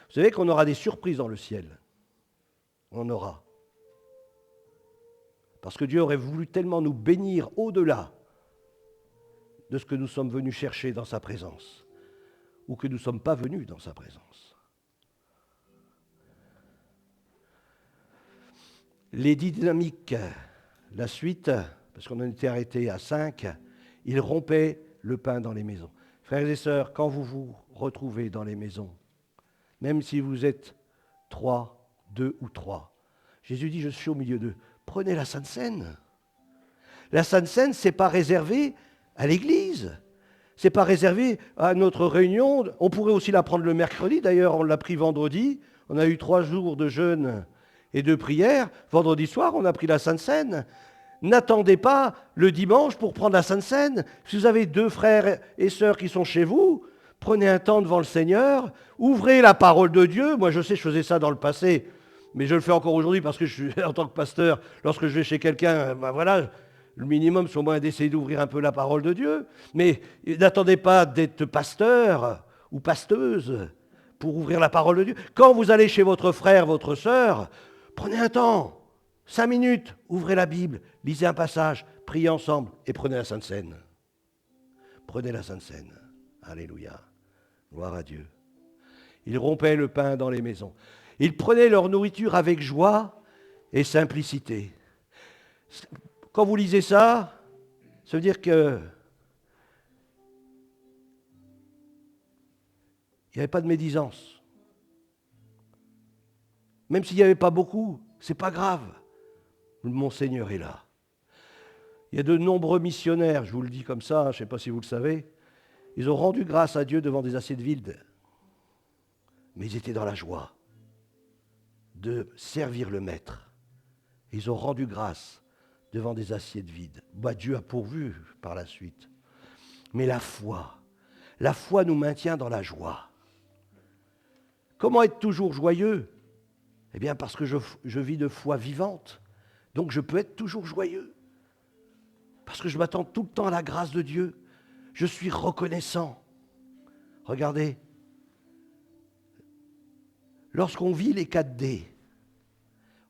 Vous savez qu'on aura des surprises dans le ciel. On en aura. Parce que Dieu aurait voulu tellement nous bénir au-delà de ce que nous sommes venus chercher dans sa présence, ou que nous ne sommes pas venus dans sa présence. Les dynamiques, la suite, parce qu'on en était arrêté à 5, ils rompaient le pain dans les maisons. Frères et sœurs, quand vous vous retrouvez dans les maisons, même si vous êtes 3, 2 ou 3, Jésus dit, je suis au milieu d'eux. Prenez la Sainte Seine. La Sainte Seine, ce n'est pas réservé à l'Église. Ce n'est pas réservé à notre réunion. On pourrait aussi la prendre le mercredi. D'ailleurs, on l'a pris vendredi. On a eu 3 jours de jeûne et de prière. Vendredi soir, on a pris la Sainte Seine. N'attendez pas le dimanche pour prendre la Sainte Seine. Si vous avez 2 frères et sœurs qui sont chez vous, prenez un temps devant le Seigneur. Ouvrez la parole de Dieu. Moi, je sais, je faisais ça dans le passé. Mais je le fais encore aujourd'hui parce que je suis, en tant que pasteur, lorsque je vais chez quelqu'un, ben voilà, le minimum, c'est au moins d'essayer d'ouvrir un peu la parole de Dieu. Mais n'attendez pas d'être pasteur ou pasteuse pour ouvrir la parole de Dieu. Quand vous allez chez votre frère, votre sœur, prenez un temps, 5 minutes, ouvrez la Bible, lisez un passage, priez ensemble et prenez la Sainte Seine. Prenez la Sainte Seine. Alléluia. Gloire à Dieu. Ils rompaient le pain dans les maisons. Ils prenaient leur nourriture avec joie et simplicité. Quand vous lisez ça, ça veut dire que il n'y avait pas de médisance. Même s'il n'y avait pas beaucoup, ce n'est pas grave. Mon Seigneur est là. Il y a de nombreux missionnaires, je vous le dis comme ça, je ne sais pas si vous le savez, ils ont rendu grâce à Dieu devant des assiettes vides. Mais ils étaient dans la joie de servir le Maître. Ils ont rendu grâce devant des assiettes vides. Bah, Dieu a pourvu par la suite. Mais la foi nous maintient dans la joie. Comment être toujours joyeux? Eh bien, parce que je vis de foi vivante. Donc, je peux être toujours joyeux. Parce que je m'attends tout le temps à la grâce de Dieu. Je suis reconnaissant. Regardez. Lorsqu'on vit les 4D,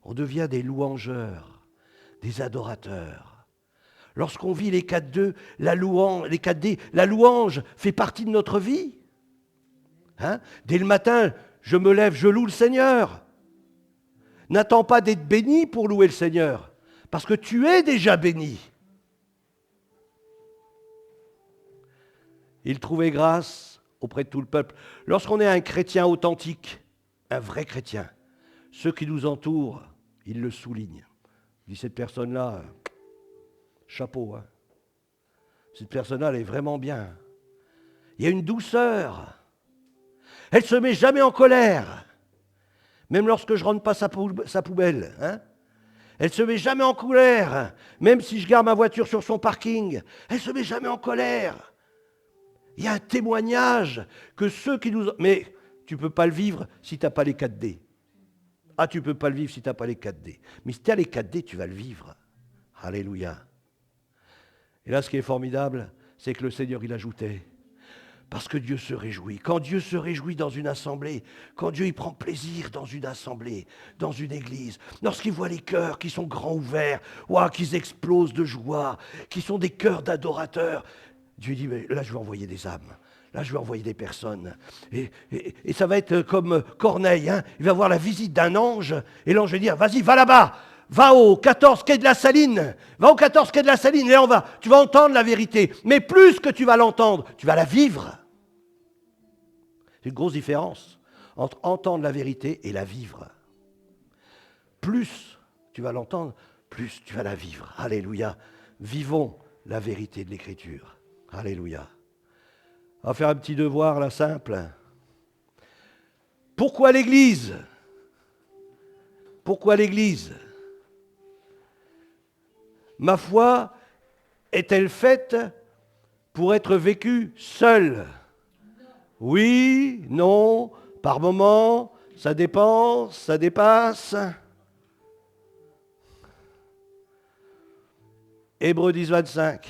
on devient des louangeurs, des adorateurs. Lorsqu'on vit les 4D, la louange fait partie de notre vie. Hein? Dès le matin, je me lève, je loue le Seigneur. N'attends pas d'être béni pour louer le Seigneur, parce que tu es déjà béni. Il trouvait grâce auprès de tout le peuple. Lorsqu'on est un chrétien authentique, un vrai chrétien, ceux qui nous entourent, ils le soulignent. Il dit, cette personne-là, chapeau. Hein. Cette personne-là, elle est vraiment bien. Il y a une douceur. Elle ne se met jamais en colère. Même lorsque je ne rentre pas sa poubelle. Hein. Elle ne se met jamais en colère. Même si je garde ma voiture sur son parking. Elle ne se met jamais en colère. Il y a un témoignage que ceux qui nous... Mais tu ne peux pas le vivre si tu n'as pas les 4D. Ah, tu ne peux pas le vivre si tu n'as pas les 4D. Mais si tu as les 4D, tu vas le vivre. Alléluia. Et là, ce qui est formidable, c'est que le Seigneur, il ajoutait, parce que Dieu se réjouit. Quand Dieu se réjouit dans une assemblée, quand Dieu il prend plaisir dans une assemblée, dans une église, lorsqu'il voit les cœurs qui sont grands ouverts, qui explosent de joie, qui sont des cœurs d'adorateurs, Dieu dit, mais là, je vais envoyer des âmes. Là, je vais envoyer des personnes. Et ça va être comme Corneille. Hein. Il va avoir la visite d'un ange. Et l'ange va dire, vas-y, va là-bas. Va au 14 quai de la Saline. Va au 14 quai de la Saline. Et là, tu vas entendre la vérité. Mais plus que tu vas l'entendre, tu vas la vivre. C'est une grosse différence entre entendre la vérité et la vivre. Plus tu vas l'entendre, plus tu vas la vivre. Alléluia. Vivons la vérité de l'Écriture. Alléluia. On va faire un petit devoir là, simple. Pourquoi l'Église? Pourquoi l'Église? Ma foi est-elle faite pour être vécue seule? Oui, non, par moment, ça dépend, ça dépasse. Hébreux 10, 25.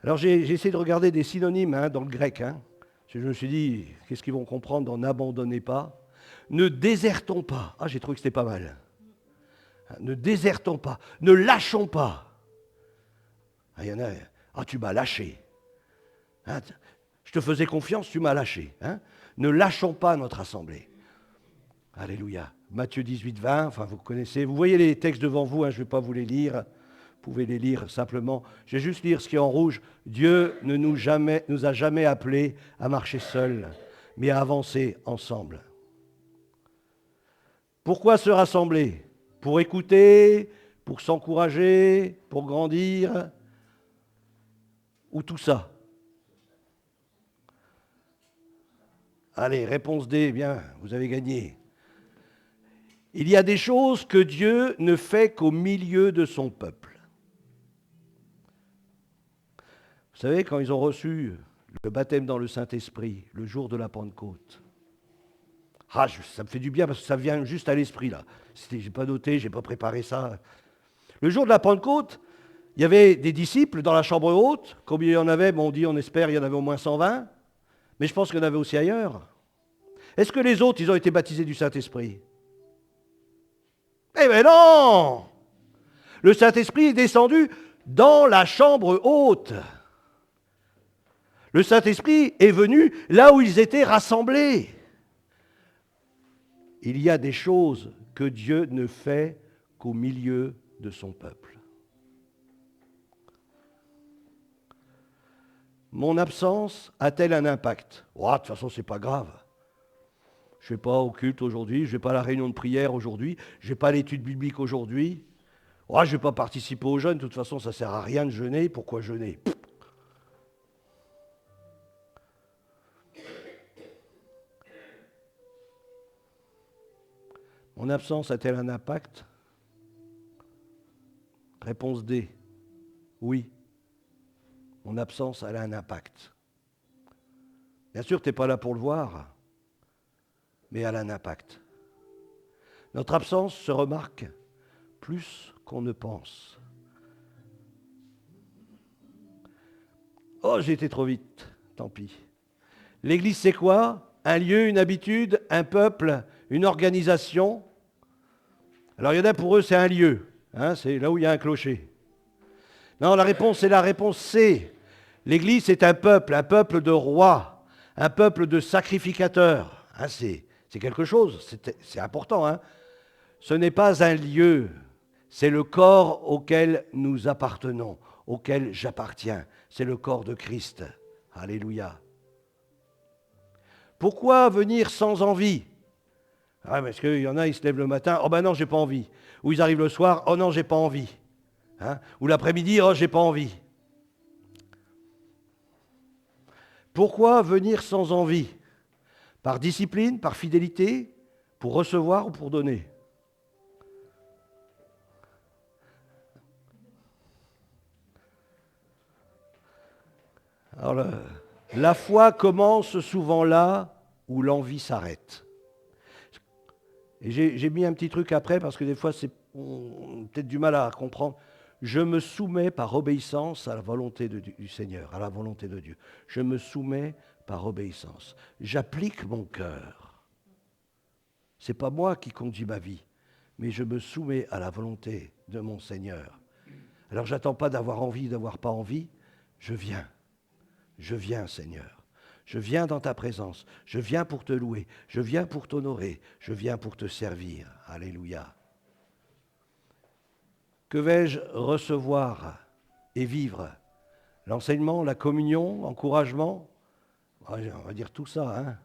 Alors j'ai essayé de regarder des synonymes dans le grec. Je me suis dit, qu'est-ce qu'ils vont comprendre dans n'abandonnez pas? Ne désertons pas. Ah, j'ai trouvé que c'était pas mal. Ne désertons pas, ne lâchons pas. Ah, il y en a, ah, tu m'as lâché. Je te faisais confiance, tu m'as lâché. Ne lâchons pas notre assemblée. Alléluia. Matthieu 18, 20, enfin vous connaissez, vous voyez les textes devant vous, je ne vais pas vous les lire. Vous pouvez les lire simplement. Je vais juste lire ce qui est en rouge. Dieu ne nous a jamais appelés à marcher seuls, mais à avancer ensemble. Pourquoi se rassembler? Pour écouter, pour s'encourager, pour grandir, ou tout ça? Allez, réponse D, bien, vous avez gagné. Il y a des choses que Dieu ne fait qu'au milieu de son peuple. Vous savez, quand ils ont reçu le baptême dans le Saint-Esprit, le jour de la Pentecôte, ça me fait du bien parce que ça vient juste à l'esprit là. Je n'ai pas noté, je n'ai pas préparé ça. Le jour de la Pentecôte, il y avait des disciples dans la chambre haute. Combien il y en avait? Bon, on dit, on espère, il y en avait au moins 120. Mais je pense qu'il y en avait aussi ailleurs. Est-ce que les autres, ils ont été baptisés du Saint-Esprit? Eh bien non! Le Saint-Esprit est descendu dans la chambre haute. Le Saint-Esprit est venu là où ils étaient rassemblés. Il y a des choses que Dieu ne fait qu'au milieu de son peuple. Mon absence a-t-elle un impact? De toute façon, ce n'est pas grave. Je ne vais pas au culte aujourd'hui, je ne vais pas à la réunion de prière aujourd'hui, je ne vais pas à l'étude biblique aujourd'hui. Je ne vais pas participer aux jeûnes, de toute façon, ça ne sert à rien de jeûner. Pourquoi jeûner? Mon absence a-t-elle un impact? Réponse D. Oui. Mon absence, elle a un impact. Bien sûr, tu n'es pas là pour le voir, mais elle a un impact. Notre absence se remarque plus qu'on ne pense. Oh, j'ai été trop vite, tant pis. L'Église, c'est quoi? Un lieu, une habitude, un peuple, une organisation. Alors, il y en a pour eux, c'est un lieu. C'est là où il y a un clocher. Non, la réponse, c'est la réponse C. L'Église, c'est un peuple de rois, un peuple de sacrificateurs. C'est quelque chose, c'est important. Ce n'est pas un lieu, c'est le corps auquel nous appartenons, auquel j'appartiens. C'est le corps de Christ. Alléluia. Pourquoi venir sans envie? Parce qu'il y en a, ils se lèvent le matin, oh ben non, j'ai pas envie. Ou ils arrivent le soir, oh non, j'ai pas envie. Ou l'après-midi, oh, j'ai pas envie. Pourquoi venir sans envie? Par discipline, par fidélité, pour recevoir ou pour donner? Alors, la foi commence souvent là où l'envie s'arrête. Et j'ai mis un petit truc après parce que des fois, on a peut-être du mal à comprendre. Je me soumets par obéissance à la volonté du Seigneur, à la volonté de Dieu. Je me soumets par obéissance. J'applique mon cœur. Ce n'est pas moi qui conduis ma vie, mais je me soumets à la volonté de mon Seigneur. Alors, je n'attends pas d'avoir envie, d'avoir pas envie. Je viens. Je viens, Seigneur. Je viens dans ta présence. Je viens pour te louer. Je viens pour t'honorer. Je viens pour te servir. Alléluia. Que vais-je recevoir et vivre? L'enseignement, la communion, l'encouragement? On va dire tout ça, hein?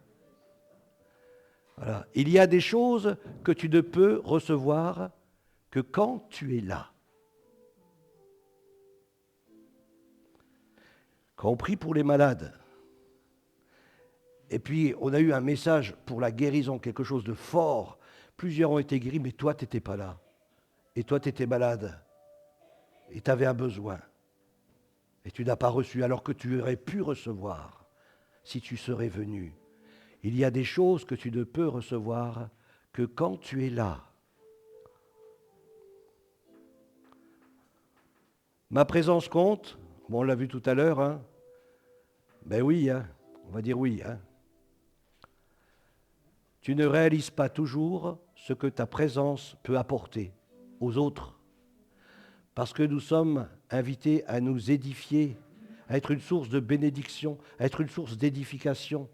Voilà. Il y a des choses que tu ne peux recevoir que quand tu es là. Quand on prie pour les malades, et puis on a eu un message pour la guérison, quelque chose de fort, plusieurs ont été guéris, mais toi, tu n'étais pas là. Et toi, tu étais malade, et tu avais un besoin, et tu n'as pas reçu, alors que tu aurais pu recevoir si tu serais venu. Il y a des choses que tu ne peux recevoir que quand tu es là. Ma présence compte. Bon, on l'a vu tout à l'heure, hein. Ben oui, hein. On va dire oui, hein. Tu ne réalises pas toujours ce que ta présence peut apporter aux autres. Parce que nous sommes invités à nous édifier, à être une source de bénédiction, à être une source d'édification.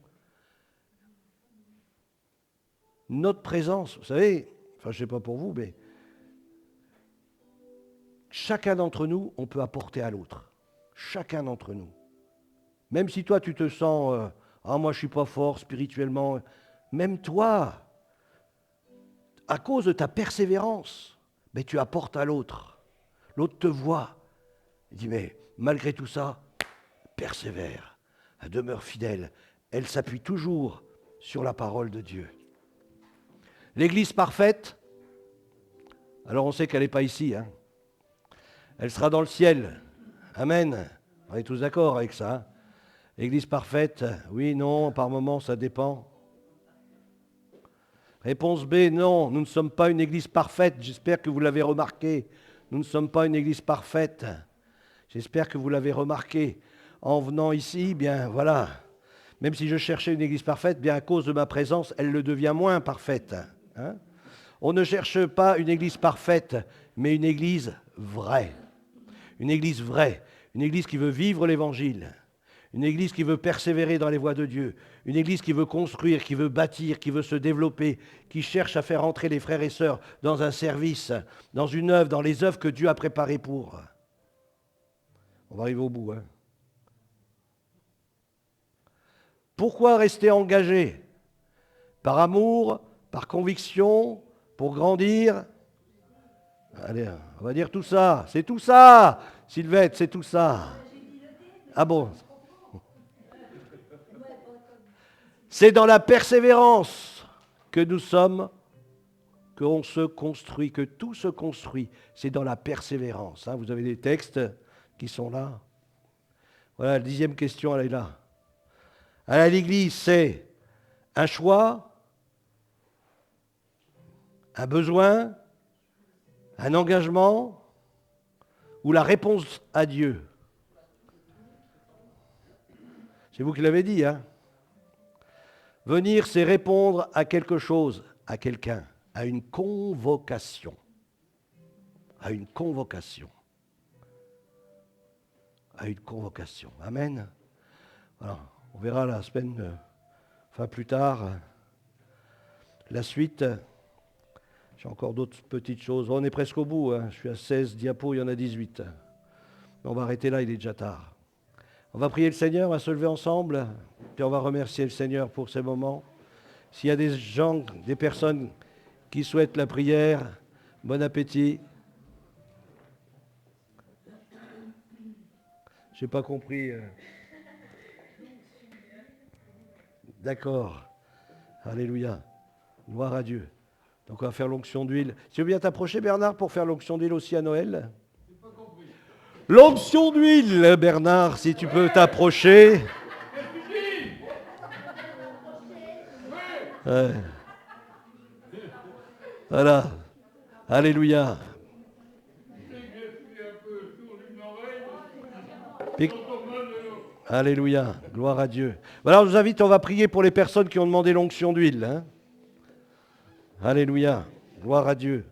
Notre présence, vous savez, enfin je ne sais pas pour vous, mais chacun d'entre nous, on peut apporter à l'autre. Chacun d'entre nous. Même si toi tu te sens, moi je ne suis pas fort spirituellement, même toi, à cause de ta persévérance, mais tu apportes à l'autre. L'autre te voit. Il dit, mais malgré tout ça, persévère, elle demeure fidèle. Elle s'appuie toujours sur la parole de Dieu. L'Église parfaite, alors on sait qu'elle n'est pas ici, hein. Elle sera dans le ciel. Amen. On est tous d'accord avec ça, hein. L'Église parfaite, oui, non, par moment, ça dépend. Réponse B, non, nous ne sommes pas une Église parfaite. J'espère que vous l'avez remarqué. Nous ne sommes pas une Église parfaite. J'espère que vous l'avez remarqué. En venant ici, bien voilà, même si je cherchais une Église parfaite, bien à cause de ma présence, elle le devient moins parfaite. Hein? On ne cherche pas une Église parfaite, mais une Église vraie. Une Église vraie, une Église qui veut vivre l'Évangile, une Église qui veut persévérer dans les voies de Dieu, une Église qui veut construire, qui veut bâtir, qui veut se développer, qui cherche à faire entrer les frères et sœurs dans un service, dans une œuvre, dans les œuvres que Dieu a préparées pour. On va arriver au bout, hein. Pourquoi rester engagé? Par amour, par conviction, pour grandir? Allez, on va dire tout ça. C'est tout ça, Sylvette, c'est tout ça. Ah bon? C'est dans la persévérance que nous sommes, qu'on se construit, que tout se construit. C'est dans la persévérance. Hein. Vous avez des textes qui sont là. Voilà, la 10e question, elle est là. Aller à l'église, c'est un choix, un besoin, un engagement ou la réponse à Dieu. C'est vous qui l'avez dit, hein? Venir, c'est répondre à quelque chose, à quelqu'un, à une convocation. À une convocation. À une convocation. Amen. Voilà. On verra la semaine, plus tard, la suite. J'ai encore d'autres petites choses. On est presque au bout, hein. Je suis à 16 diapos, il y en a 18. Mais on va arrêter là, il est déjà tard. On va prier le Seigneur, on va se lever ensemble, puis on va remercier le Seigneur pour ces moments. S'il y a des gens, des personnes qui souhaitent la prière, bon appétit. Je n'ai pas compris. D'accord. Alléluia. Gloire à Dieu. Donc on va faire l'onction d'huile. Tu veux bien t'approcher, Bernard, pour faire l'onction d'huile aussi à Noël? L'onction d'huile, Bernard, si tu peux t'approcher. Ouais. Voilà. Alléluia. Alléluia. Gloire à Dieu. Voilà, on vous invite, on va prier pour les personnes qui ont demandé l'onction d'huile. Hein. Alléluia. Gloire à Dieu.